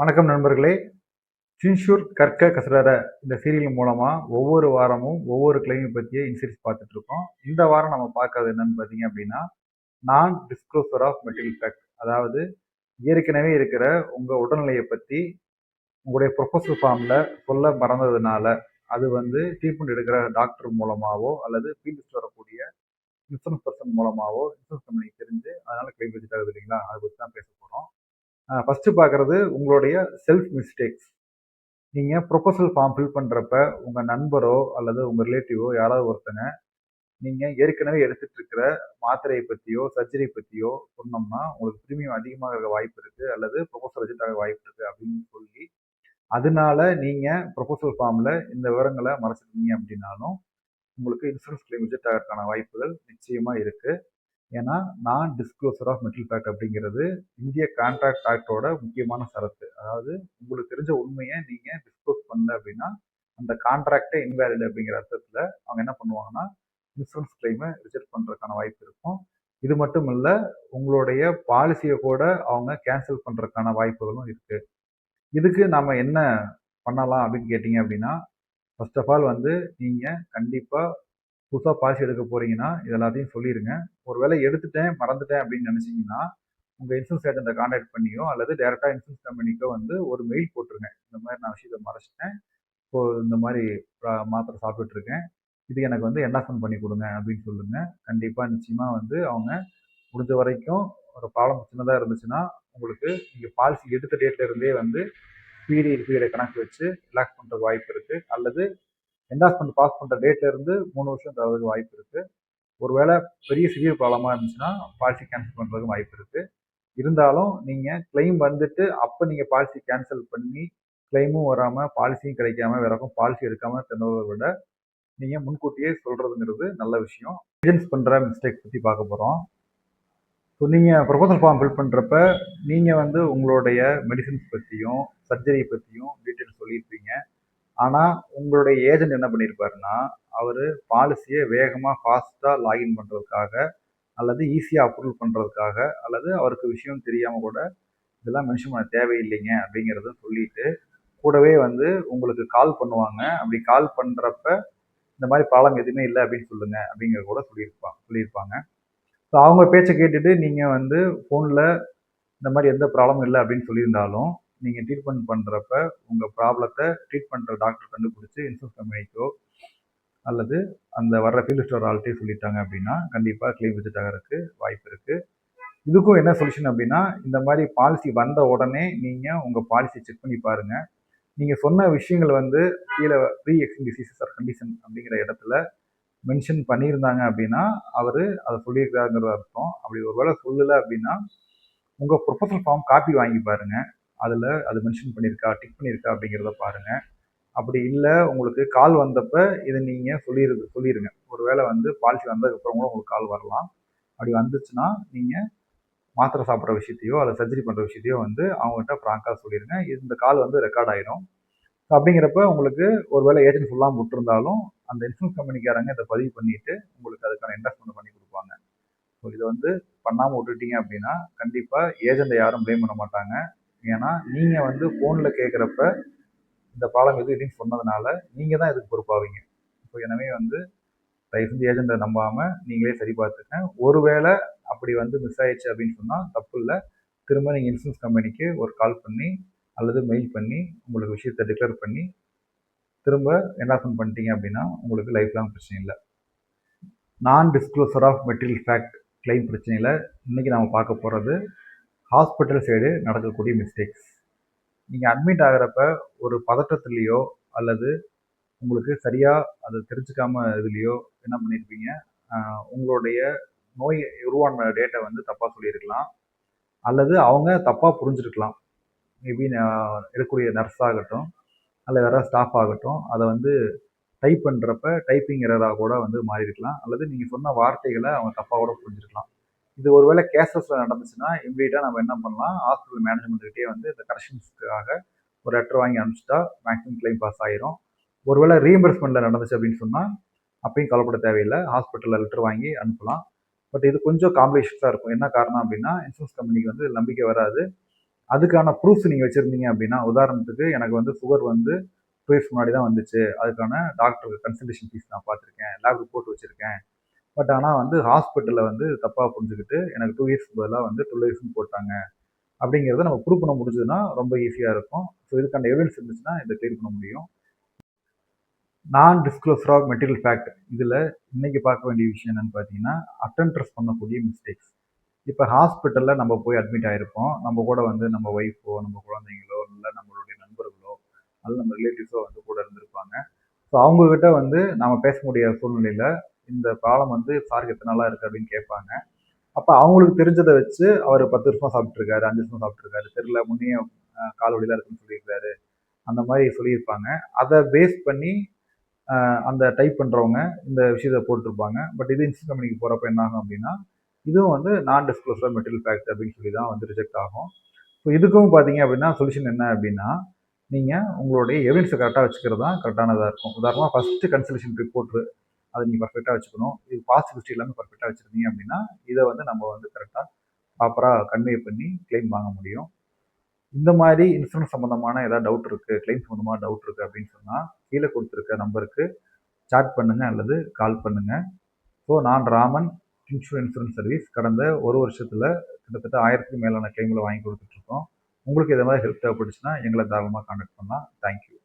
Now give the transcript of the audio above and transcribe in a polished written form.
வணக்கம் நண்பர்களே. சின்ஷூர் கற்க கசடற இந்த சீரியல் மூலமா ஒவ்வொரு வாரமும் ஒவ்வொரு கிளைமை பற்றிய இன்சூரன்ஸ் பார்த்துட்டு இருக்கோம். இந்த வாரம் நம்ம பார்க்கறது என்னன்னு பார்த்தீங்க அப்படின்னா, நான் டிஸ்க்ளோசர் ஆஃப் மெட்டீரியல் ஃபேக்ட். அதாவது ஏற்கனவே இருக்கிற உங்க உடல்நிலையை பற்றி உங்களுடைய ப்ரொபோசல் ஃபார்ம்ல சொல்ல மறந்ததுனால, அது ட்ரீட்மெண்ட் எடுக்கிற டாக்டர் மூலமாவோ அல்லது ஃபீல்டு வரக்கூடிய இன்சூரன்ஸ் பர்சன் மூலமாவோ இன்சூரன்ஸ் கம்பெனிக்கு தெரிஞ்சு அதனால கிளைம் வச்சுட்டு ஆகுது இல்லைங்களா? அதை பற்றி தான் பேச போகிறோம். ஃபர்ஸ்ட் பார்க்கறது உங்களுடைய செல்ஃப் மிஸ்டேக்ஸ். நீங்கள் ப்ரொபோசல் ஃபார்ம் ஃபில் பண்ணுறப்ப உங்கள் நண்பரோ அல்லது உங்கள் ரிலேட்டிவோ யாராவது ஒருத்தங்க நீங்கள் ஏற்கனவே எடுத்துட்டு இருக்கிற மாத்திரையை பற்றியோ சர்ஜரி பற்றியோ சொன்னோம்னா உங்களுக்கு ப்ரீமியம் அதிகமாக இருக்க வாய்ப்பு இருக்குது அல்லது ப்ரொபோசல் ரிஜெக்ட் ஆக வாய்ப்பு இருக்குது அப்படின்னு சொல்லி அதனால நீங்கள் ப்ரொபோசல் ஃபார்மில் இந்த விவரங்களை மறைச்சிருக்கீங்க அப்படின்னாலும் உங்களுக்கு இன்சூரன்ஸ் கிளைம் ரிஜெக்ட் ஆகிறதுக்கான வாய்ப்புகள் நிச்சயமாக இருக்குது. ஏன்னா நான் டிஸ்க்ளோசர் ஆஃப் மெட்டல் ஃபேக்ட் அப்படிங்கிறது இந்திய கான்ட்ராக்ட் ஆக்டோட முக்கியமான சரத்து. அதாவது உங்களுக்கு தெரிஞ்ச உண்மையை நீங்கள் டிஸ்க்ளோஸ் பண்ணல அப்படின்னா அந்த கான்ட்ராக்டே இன்வேலிட் அப்படிங்கிற அர்த்தத்தில் அவங்க என்ன பண்ணுவாங்கன்னா இன்சூரன்ஸ் கிளைமை ரிஜெக்ட் பண்ணுறதுக்கான வாய்ப்பு இருக்கும். இது மட்டும் இல்லை, உங்களுடைய பாலிசியை கூட அவங்க கேன்சல் பண்ணுறதுக்கான வாய்ப்புகளும் இருக்குது. இதுக்கு நாம் என்ன பண்ணலாம் அப்படின்னு கேட்டிங்க அப்படின்னா, ஃபர்ஸ்ட் ஆஃப் ஆல் நீங்கள் கண்டிப்பாக புதுசாக பாலிசி எடுக்க போகிறீங்கன்னா இது எல்லாத்தையும் சொல்லிடுங்க. ஒரு வேளை எடுத்துட்டேன் மறந்துட்டேன் அப்படின்னு நினச்சிங்கன்னா உங்கள் இன்சூரன்ஸ் ஏஜென்ட்டை கான்டாக்ட் பண்ணியோ அல்லது டேரெக்டாக இன்சூரன்ஸ் கம்பெனிக்கோ ஒரு மெயில் போட்டுருங்க. இந்த மாதிரி நான் விஷயத்தை மறைச்சிட்டேன், இப்போது இந்த மாதிரி மாத்திரை சாப்பிட்டுட்ருக்கேன், இது எனக்கு என்டாஸ்மெண்ட் பண்ணி கொடுங்க அப்படின்னு சொல்லுங்கள். கண்டிப்பாக நிச்சயமாக அவங்க முடிஞ்ச வரைக்கும் ஒரு ப்ராப்ளம் சின்னதாக இருந்துச்சுன்னா உங்களுக்கு நீங்கள் பாலிசி எடுத்த டேட்ல இருந்தே பீரியடை கணக்கு வச்சு ரிலாக்ஸ் பண்ணுறதுக்கு வாய்ப்பு இருக்குது. அல்லது என்டாஸ்மெண்ட் பாஸ் பண்ணுற டேட்ல இருந்து 3 வருஷம் தரதுக்கு வாய்ப்பு இருக்குது. ஒருவேளை பெரிய சிவியர் ப்ராப்ளமாக இருந்துச்சுன்னா பாலிசி கேன்சல் பண்ணுறதுக்கு வாய்ப்பு இருக்குது. இருந்தாலும் நீங்கள் கிளைம் அப்போ நீங்கள் பாலிசி கேன்சல் பண்ணி கிளைமும் வராமல் பாலிசியும் கிடைக்காம வேற பாலிசி எடுக்காமல் திணறதை விட நீங்கள் முன்கூட்டியே சொல்கிறதுங்கிறது நல்ல விஷயம். ஏஜென்ட்ஸ் பண்ணுற மிஸ்டேக் பற்றி பார்க்க போகிறோம். ஸோ நீங்கள் ப்ரொபோசல் ஃபார்ம் ஃபில் பண்ணுறப்ப நீங்கள் உங்களுடைய மெடிசின்ஸ் பற்றியும் சர்ஜரி பற்றியும் டீட்டெயில்ஸ் சொல்லியிருப்பீங்க. ஆனால் உங்களுடைய ஏஜென்ட் என்ன பண்ணியிருப்பாருன்னா அவர் பாலிசியை வேகமாக ஃபாஸ்ட்டாக லாகின் பண்ணுறதுக்காக அல்லது ஈஸியாக அப்ரூவல் பண்ணுறதுக்காக அல்லது அவருக்கு விஷயம் தெரியாமல் கூட இதெல்லாம் மென்ஷன் பண்ண தேவையில்லைங்க அப்படிங்கிறத சொல்லிட்டு கூடவே உங்களுக்கு கால் பண்ணுவாங்க. அப்படி கால் பண்ணுறப்ப இந்த மாதிரி ப்ராப்ளம் எதுவுமே இல்லை அப்படின்னு சொல்லுங்க அப்படிங்கிறத கூட சொல்லியிருப்பாங்க. ஸோ அவங்க பேச்சை கேட்டுட்டு நீங்கள் ஃபோனில் இந்த மாதிரி எந்த ப்ராப்ளமும் இல்லை அப்படின்னு சொல்லியிருந்தாலும் நீங்கள் ட்ரீட்மெண்ட் பண்ணுறப்ப உங்கள் ப்ராப்ளத்தை ட்ரீட் பண்ணுற டாக்டர் கண்டுபிடிச்சி இன்சூரன்ஸ் கம்பெனிக்கோ அல்லது அந்த வர்ற ஃபீல்டு ஸ்டோர் ஆல்ட்டே சொல்லிட்டாங்க அப்படின்னா கண்டிப்பாக கிளைம் ரிஜெக்ட் ஆகிறதுக்கு வாய்ப்பு இருக்குது. இதுக்கும் என்ன சொல்யூஷன் அப்படின்னா, இந்த மாதிரி பாலிசி வந்த உடனே நீங்கள் உங்கள் பாலிசி செக் பண்ணி பாருங்கள். நீங்கள் சொன்ன விஷயங்கள் கீழே pre existing diseases or condition அப்படிங்கிற இடத்துல மென்ஷன் பண்ணியிருந்தாங்க அப்படின்னா அவர் அதை சொல்லியிருக்காருங்கிறது அர்த்தம். அப்படி ஒரு வேளை சொல்லலை அப்படின்னா உங்கள் ப்ரொபோசல் ஃபார்ம் காப்பி வாங்கி பாருங்கள். அதில் அது மென்ஷன் பண்ணியிருக்கா டிக் பண்ணியிருக்கா அப்படிங்கிறத பாருங்கள். அப்படி இல்லை உங்களுக்கு கால் வந்தப்போ இதை நீங்கள் சொல்லிடுங்க. ஒரு வேளை பாலிசி வந்ததுக்கப்புறம் கூட உங்களுக்கு கால் வரலாம். அப்படி வந்துச்சுன்னா நீங்கள் மாத்திரை சாப்பிட்ற விஷயத்தையோ அல்லது சர்ஜரி பண்ணுற விஷயத்தையோ அவங்ககிட்ட ஃப்ராங்காக சொல்லிடுங்க. இந்த கால் ரெக்கார்ட் ஆகிடும். அப்படிங்கிறப்ப உங்களுக்கு ஒரு வேளை ஏஜென்ட் சொல்லாமல் விட்டுருந்தாலும் அந்த இன்சூரன்ஸ் கம்பெனிக்காரங்க இதை பதிவு பண்ணிவிட்டு உங்களுக்கு அதுக்கான இன்வெஸ்ட்மெண்ட் பண்ணி கொடுப்பாங்க. ஸோ இதை பண்ணாமல் விட்டுட்டீங்க அப்படின்னா கண்டிப்பாக ஏஜெண்ட்டை யாரும் ப்ளேம் பண்ண மாட்டாங்க. ஏன்னா நீங்கள் ஃபோனில் கேட்குறப்ப இந்த ப்ராப்ளம் எது இல்லைன்னு சொன்னதுனால நீங்கள் தான் இதுக்கு பொறுப்பாவீங்க. ஸோ எனவே தயவு செஞ்சு ஏஜெண்ட்டை நம்பாமல் நீங்களே சரி பார்த்துக்க. ஒருவேளை அப்படி மிஸ் ஆயிடுச்சு அப்படின்னு சொன்னால் தப்பு இல்லை. திரும்ப நீங்கள் இன்சூரன்ஸ் கம்பெனிக்கு ஒரு கால் பண்ணி அல்லது மெயில் பண்ணி உங்களுக்கு விஷயத்தை டிக்ளேர் பண்ணி திரும்ப என்டாஸ்மெண்ட் பண்ணிட்டீங்க அப்படின்னா உங்களுக்கு லைஃப் லாங் பிரச்சனை இல்லை. நான் disclosure of material fact claim பிரச்சனையில் இன்றைக்கி நாம் பார்க்க போகிறது ஹாஸ்பிட்டல் சைடு நடக்கக்கூடிய மிஸ்டேக்ஸ். நீங்கள் அட்மிட் ஆகிறப்ப ஒரு பதட்டத்துலேயோ அல்லது உங்களுக்கு சரியாக அதை தெரிஞ்சுக்காம இதுலேயோ என்ன பண்ணியிருப்பீங்க, உங்களுடைய நோய் உருவான டேட்டை தப்பாக சொல்லியிருக்கலாம் அல்லது அவங்க தப்பாக புரிஞ்சிருக்கலாம். மேபி இருக்கக்கூடிய நர்ஸ் ஆகட்டும் அல்லது வேறு ஸ்டாஃப் ஆகட்டும் அதை டைப் பண்ணுறப்ப டைப்பிங் எரராக கூட மாறி இருக்கலாம். அல்லது நீங்கள் சொன்ன வார்த்தைகளை அவங்க தப்பாக கூட புரிஞ்சிருக்கலாம். இது ஒருவேளை கேசஸில் நடந்துச்சுன்னா இம்மிடியட்டாக நம்ம என்ன பண்ணலாம், ஹாஸ்பிட்டல் மேனேஜ்மெண்ட்டுக்கிட்டே இந்த கரெக்ஷன்ஸ்க்காக ஒரு லெட்டர் வாங்கி அனுப்பிச்சிட்டா மேக்ஸிமம் கிளைம் பாஸ் ஆகிரும். ஒருவேளை ரீஎம்பர்ஸ்மெண்ட்டில் நடந்துச்சு அப்படின்னு சொன்னால் அப்பயும் கவலைப்பட தேவையில்லை, ஹாஸ்பிட்டலில் லெட்டர் வாங்கி அனுப்பலாம். பட் இது கொஞ்சம் காம்ப்ளிகேஷன்ஸாக இருக்கும். என்ன காரணம் அப்படின்னா இன்சூரன்ஸ் கம்பெனிக்கு நம்பிக்கை வராது. அதுக்கான ப்ரூஃப்ஸ் நீங்கள் வச்சுருந்தீங்க அப்படின்னா, உதாரணத்துக்கு எனக்கு வந்து சுகர் வந்து 2 இயர்ஸ் முன்னாடி தான் வந்துச்சு. அதுக்கான டாக்டர் கன்சல்டேஷன் ஃபீஸ் நான் பார்த்துருக்கேன். லேப் ரிப்போர்ட் வச்சிருக்கேன். பட் ஆனா வந்து ஹாஸ்பிட்டல்ல வந்து தப்பா புரிஞ்சுகிட்டு எனக்கு 2 இயர்ஸ்க்கு பதிலா வந்து 12 இயர்ஸ்ன்னு போட்டாங்க. அப்படிங்கிறத நம்ம ப்ரூவ் பண்ண முடிஞ்சதுன்னா ரொம்ப ஈஸியா இருக்கும். ஸோ இதுக்கான எவிடன்ஸ் இருந்துச்சுன்னா இத கிளியர் பண்ண முடியும். நான் டிஸ்க்ளோசர் ஆஃப் மெட்டீரியல் ஃபேக்ட் இதுல இன்னைக்கு பார்க்க வேண்டிய விஷயம் என்னன்னு பார்த்தீங்கன்னா, அட்டெண்டர்ஸ் பண்ணக்கூடிய மிஸ்டேக்ஸ். இப்ப ஹாஸ்பிட்டல்ல நம்ம போய் அட்மிட் ஆயிருப்போம். நம்ம கூட வந்து நம்ம ஒய்ஃபோ, நம்ம குழந்தைங்களோ, இல்ல நம்மளுடைய நண்பர்களோ, அல்லது நம்ம ரிலேட்டிவ்ஸோ வந்து கூட இருந்திருப்பாங்க. ஸோ அவங்க கிட்ட வந்து நாம பேச முடியாத சூழ்நிலையில, இந்த ப்ராப்ளம் வந்து சாருக்கு எத்தன நாளா இருக்கு அப்படின்னு கேட்பாங்க. அப்ப அவங்களுக்கு தெரிஞ்சத வச்சு அவர் 10 வருஷமா சாப்பிட்டுருக்காரு, 5 வருஷமா சாப்பிட்டுருக்காரு, தெரியல முன்னயே கால் வலிலாம் இருக்குன்னு சொல்லியிருக்காரு. அந்த மாரி சொல்லியிருப்பாங்க. அத பேஸ் பண்ணி அந்த டைப் பண்றவங்க இந்த விஷயத்த போட்டிருப்பாங்க. பட் இது இன்சூரன்ஸ் கம்பெனிக்கு போறப்ப என்ன ஆகும் அப்படின்னா, இதுவும் வந்து நான் டிஸ்க்ளோசர் மெட்டீரியல் ஃபேக்ட் அப்படின்னு சொல்லி தான் வந்து ரிஜெக்ட் ஆகும். ஸோ இதுக்கும் பார்த்தீங்க அப்படின்னா, சொல்யூஷன் என்ன அப்படின்னா, நீங்க உங்களுடைய எவிடன்ஸ கரெக்ட்டா வச்சுக்கிறது தான் கரெக்ட்டானதா இருக்கும். உதாரணமா ஃபர்ஸ்ட் கன்சல்டேஷன் ரிப்போர்ட் அத நீங்க பெர்ஃபெக்ட்டா வச்சுக்கணும். இது பாசிட்டிவ் ஹிஸ்டரி எல்லாமே பெர்ஃபெக்ட்டா வச்சிருந்தீங்க அப்படின்னா, இத வந்து நம்ம வந்து கரெக்ட்டா ப்ராப்பரா கன்வே பண்ணி கிளைம் வாங்க முடியும். இந்த மாரி இன்சூரன்ஸ் சம்மந்தமான ஏதாவது டவுட் இருக்கு, கிளைம் சம்மந்தமா டவுட் இருக்கு அப்படின்னு சொன்னா, கீழ குடுத்திருக்க நம்பருக்கு சாட் பண்ணுங்க அல்லது கால் பண்ணுங்க. ஸோ நான் ராமன் இன்சூரன்ஸ் சர்வீஸ் கடந்த 1 வருஷத்துல கிட்டத்தட்ட 1000க்கும் மேலான கிளைம்கள வாங்கி குடுத்துட்டு இருக்கோம். உங்களுக்கு இத மாரி ஹெல்ப் தேவைப்பட்டுச்சுன்னா, எங்கள தாராளமா கான்டாக்ட் பண்ணலாம். Thank you.